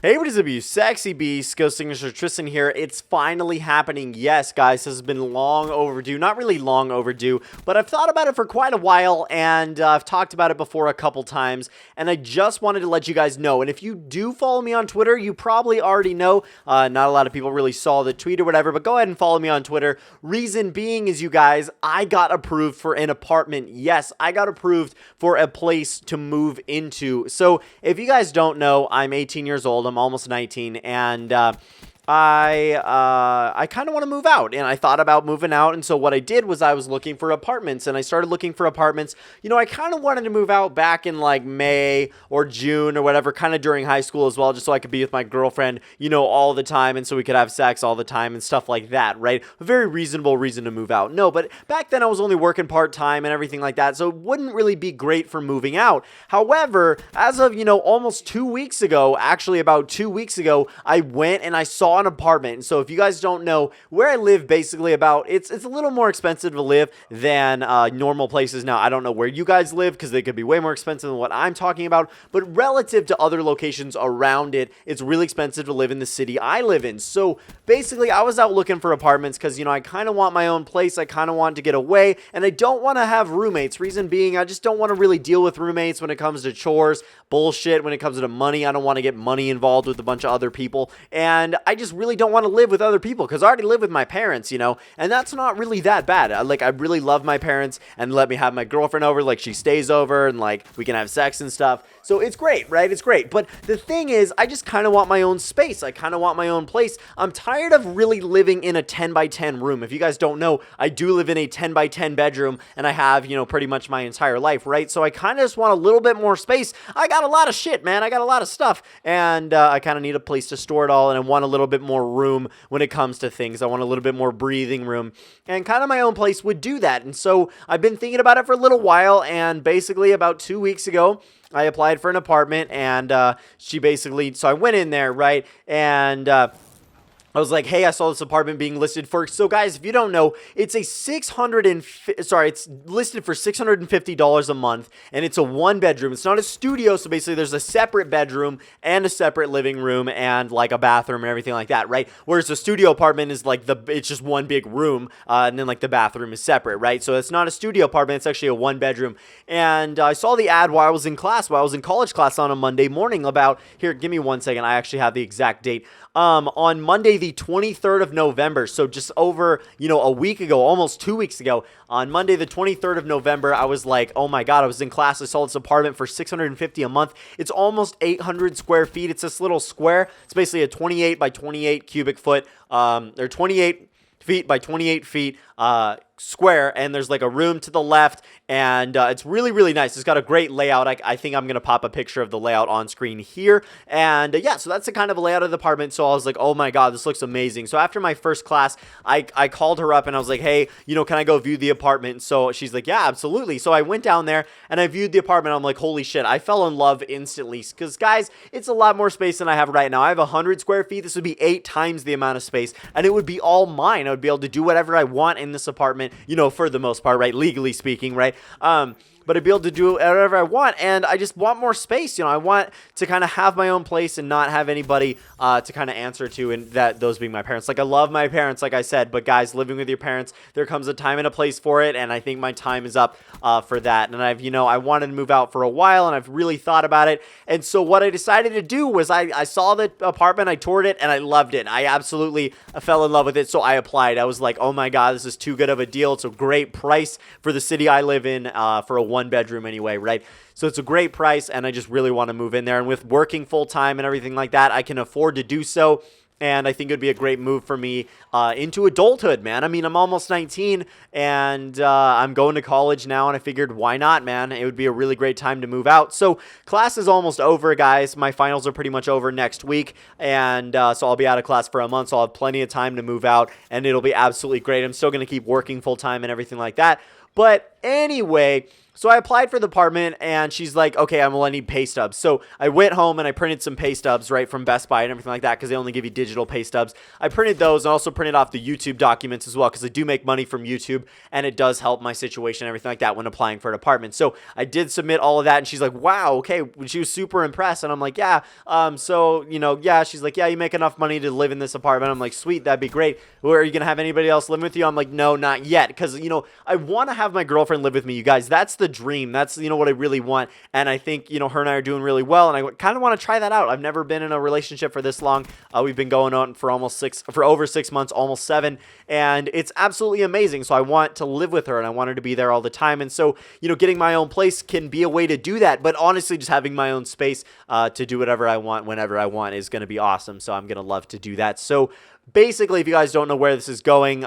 Hey, what is up, you sexy beast? GhostSickness, Tristan here. It's finally happening. Yes, guys, this has been long overdue. Not really long overdue, but I've thought about it for quite a while, and I've talked about it before a couple times, and I just wanted to let you guys know. And if you do follow me on Twitter, you probably already know. Not a lot of people really saw the tweet or whatever, but go ahead and follow me on Twitter. Reason being is, you guys, I got approved for an apartment. Yes, I got approved for a place to move into. So if you guys don't know, I'm 18 years old. I'm almost 19, and I kind of want to move out, and I thought about moving out. And so what I did was I was looking for apartments, and I started looking for apartments. You know, I kind of wanted to move out back in like May or June or whatever, kind of during high school as well, just so I could be with my girlfriend, you know, all the time, and so we could have sex all the time and stuff like that, right? A very reasonable reason to move out. No, but back then I was only working part-time and everything like that, so it wouldn't really be great for moving out. However, as of, you know, almost 2 weeks ago, actually about 2 weeks ago, I went and I saw an apartment. And so if you guys don't know, where I live, basically it's a little more expensive to live than normal places. Now, I don't know where you guys live, because they could be way more expensive than what I'm talking about, but relative to other locations around it, it's really expensive to live in the city I live in. So basically, I was out looking for apartments because, you know, I kind of want my own place. I kind of want to get away, and I don't want to have roommates. Reason being, I just don't want to really deal with roommates when it comes to chores, bullshit, when it comes to money. I don't want to get money involved with a bunch of other people, and I just really don't want to live with other people, because I already live with my parents, you know, and that's not really that bad. I really love my parents, and let me have my girlfriend over, like, she stays over, and like we can have sex and stuff. So it's great, right? It's great. But the thing is, I just kind of want my own space. I kind of want my own place. I'm tired of really living in a 10 by 10 room. If you guys don't know, I do live in a 10 by 10 bedroom, and I have, you know, pretty much my entire life, right? So I kind of just want a little bit more space. I got a lot of shit, man. I got a lot of stuff, and I kind of need a place to store it all, and I want a little bit more room when it comes to things. I want a little bit more breathing room, and kind of my own place would do that. And so I've been thinking about it for a little while, and basically about 2 weeks ago, I applied for an apartment, and so I went in there, right, and I was like, hey, I saw this apartment being listed for, so guys, if you don't know, it's it's listed for $650 a month, and it's a one bedroom. It's not a studio, so basically there's a separate bedroom and a separate living room and like a bathroom and everything like that, right? Whereas a studio apartment is like it's just one big room, and then like the bathroom is separate, right? So it's not a studio apartment, it's actually a one bedroom. And I saw the ad while I was in college class on a Monday morning here, give me 1 second, I actually have the exact date. On Monday, the 23rd of November, so just over, you know, a week ago, almost 2 weeks ago, on Monday, the 23rd of November, I was like, oh my God, I was in class, I saw this apartment for $650 a month. It's almost 800 square feet. It's this little square. It's basically a 28 by 28 cubic foot, or 28 feet by 28 feet, square, and there's like a room to the left, and it's really, really nice. It's got a great layout. I think I'm gonna pop a picture of the layout on screen here, and yeah, so that's the kind of layout of the apartment. So I was like, oh my God, this looks amazing. So after my first class, I called her up, and I was like, hey, you know, can I go view the apartment? So she's like, yeah, absolutely. So I went down there, and I viewed the apartment. I'm like, holy shit, I fell in love instantly, because guys, it's a lot more space than I have right now. I have 100 square feet. This would be 8 times the amount of space, and it would be all mine. I would be able to do whatever I want in this apartment, you know, for the most part, right? Legally speaking, right? But I'd be able to do whatever I want, and I just want more space. You know, I want to kind of have my own place and not have anybody to kind of answer to, and those being my parents. Like, I love my parents, like I said, but guys, living with your parents, there comes a time and a place for it, and I think my time is up for that. And I wanted to move out for a while, and I've really thought about it. And so what I decided to do was I saw the apartment, I toured it, and I loved it. I absolutely fell in love with it, so I applied. I was like, oh my God, this is too good of a deal. It's a great price for the city I live in, for a one bedroom anyway, right? So it's a great price, and I just really want to move in there. And with working full time and everything like that, I can afford to do so. And I think it would be a great move for me into adulthood, man. I mean, I'm almost 19, and I'm going to college now, and I figured, why not, man? It would be a really great time to move out. So class is almost over, guys. My finals are pretty much over next week, and so I'll be out of class for a month, so I'll have plenty of time to move out, and it'll be absolutely great. I'm still going to keep working full time and everything like that. But anyway, So I applied for the apartment, and she's like, okay, I need pay stubs. So I went home and I printed some pay stubs, right, from Best Buy and everything like that, because they only give you digital pay stubs. I printed those and also printed off the YouTube documents as well, because I do make money from YouTube, and it does help my situation and everything like that when applying for an apartment. So I did submit all of that, and she's like, wow, okay. She was super impressed, and I'm like, yeah. So, yeah, she's like, yeah, you make enough money to live in this apartment. I'm like, sweet, that'd be great. Are you going to have anybody else living with you? I'm like, no, not yet, because, I want to have my girlfriend live with me, you guys. That's the dream. That's, what I really want, and I think, her and I are doing really well, and I kind of want to try that out. I've never been in a relationship for this long. We've been going on for over 6 months, almost 7, and it's absolutely amazing. So I want to live with her, and I want her to be there all the time, and so, getting my own place can be a way to do that, but honestly, just having my own space to do whatever I want, whenever I want, is going to be awesome, so I'm going to love to do that. So basically, if you guys don't know where this is going,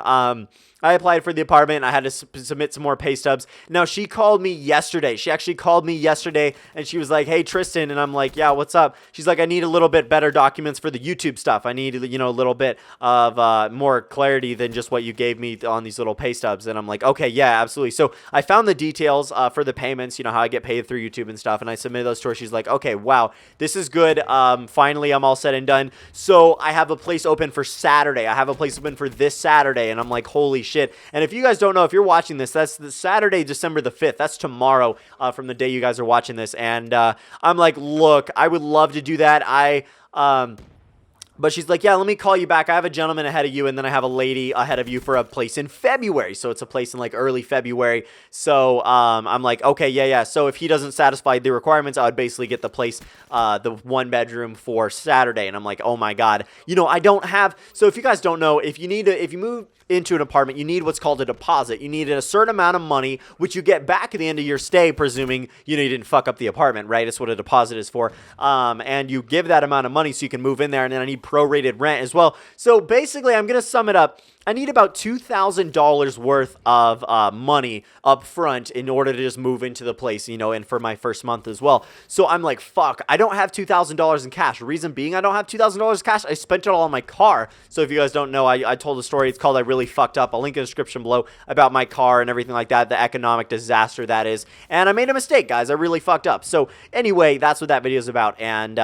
I applied for the apartment. I had to submit some more pay stubs. Now, she called me yesterday. She actually called me yesterday, and she was like, hey, Tristan. And I'm like, yeah, what's up? She's like, I need a little bit better documents for the YouTube stuff. I need, a little bit of more clarity than just what you gave me on these little pay stubs. And I'm like, okay, yeah, absolutely. So I found the details for the payments, how I get paid through YouTube and stuff, and I submitted those to her. She's like, okay, wow, this is good. Finally, I'm all said and done. So I have a place open for Saturday. I have a place open for this Saturday, and I'm like, holy shit. And if you guys don't know, if you're watching this, that's the Saturday, December the 5th. That's tomorrow from the day you guys are watching this. And I'm like, look, I would love to do that. But she's like, yeah, let me call you back. I have a gentleman ahead of you, and then I have a lady ahead of you for a place in February. So it's a place in like early February. So I'm like, okay, yeah. So if he doesn't satisfy the requirements, I would basically get the place, the 1-bedroom for Saturday. And I'm like, oh my God, I don't have. So if you guys don't know, if you move into an apartment, you need what's called a deposit. You need a certain amount of money, which you get back at the end of your stay, presuming you didn't fuck up the apartment, right? That's what a deposit is for. And you give that amount of money so you can move in there, and then I need prorated rent as well. So basically, I'm going to sum it up. I need about $2,000 worth of money up front in order to just move into the place, and for my first month as well. So I'm like, fuck, I don't have $2,000 in cash. Reason being, I don't have $2,000 cash. I spent it all on my car. So if you guys don't know, I told a story. It's called I Really Fucked Up. I'll link in the description below about my car and everything like that, the economic disaster that is. And I made a mistake, guys. I really fucked up. So anyway, that's what that video is about. And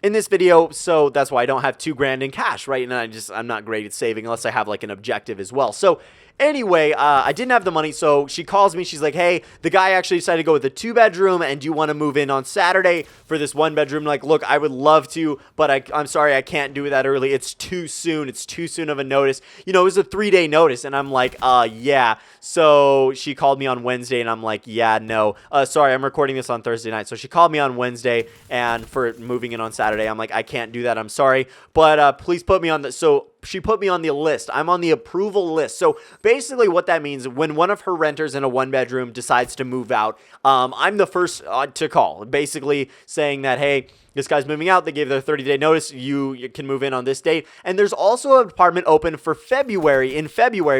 in this video, so that's why I don't have $2,000 in cash, right? And I'm not great at saving unless I have like an objective as well. So anyway, I didn't have the money, so she calls me. She's like, hey, the guy actually decided to go with a 2-bedroom, and do you want to move in on Saturday for this 1-bedroom? Like, look, I would love to, but I'm sorry, I can't do it that early. It's too soon. It's too soon of a notice. It was a 3-day notice, and I'm like, yeah. So she called me on Wednesday, and I'm like, yeah, no. Sorry, I'm recording this on Thursday night. So she called me on Wednesday, and for moving in on Saturday, I'm like, I can't do that. I'm sorry, but please put me on the. So she put me on the list. I'm on the approval list. So basically what that means, when one of her renters in a 1-bedroom decides to move out, I'm the first to call, basically saying that, hey, this guy's moving out. They gave their 30-day notice. You can move in on this date. And there's also an apartment open for February,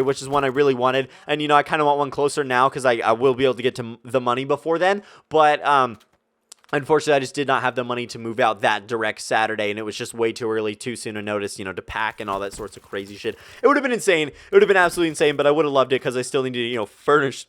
which is one I really wanted. And, I kind of want one closer now because I will be able to get to the money before then. But unfortunately, I just did not have the money to move out that direct Saturday, and it was just way too early, too soon a notice, to pack and all that sorts of crazy shit. It would have been insane. It would have been absolutely insane, but I would have loved it because I still needed to, furnish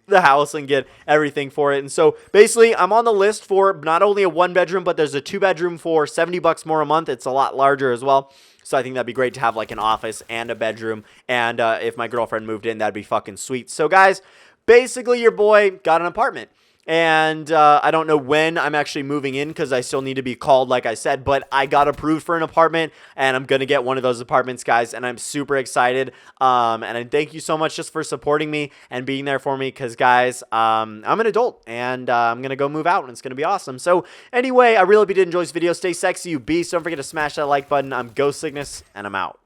the house and get everything for it. And so basically, I'm on the list for not only a 1-bedroom, but there's a 2-bedroom for $70 more a month. It's a lot larger as well. So I think that'd be great to have like an office and a bedroom. And if my girlfriend moved in, that'd be fucking sweet. So guys, basically your boy got an apartment. And I don't know when I'm actually moving in because I still need to be called, like I said, but I got approved for an apartment, and I'm going to get one of those apartments, guys, and I'm super excited. And I thank you so much just for supporting me and being there for me because, guys, I'm an adult, and I'm going to go move out, and it's going to be awesome. So anyway, I really hope you did enjoy this video. Stay sexy, you beast. Don't forget to smash that like button. I'm GhostSickness, and I'm out.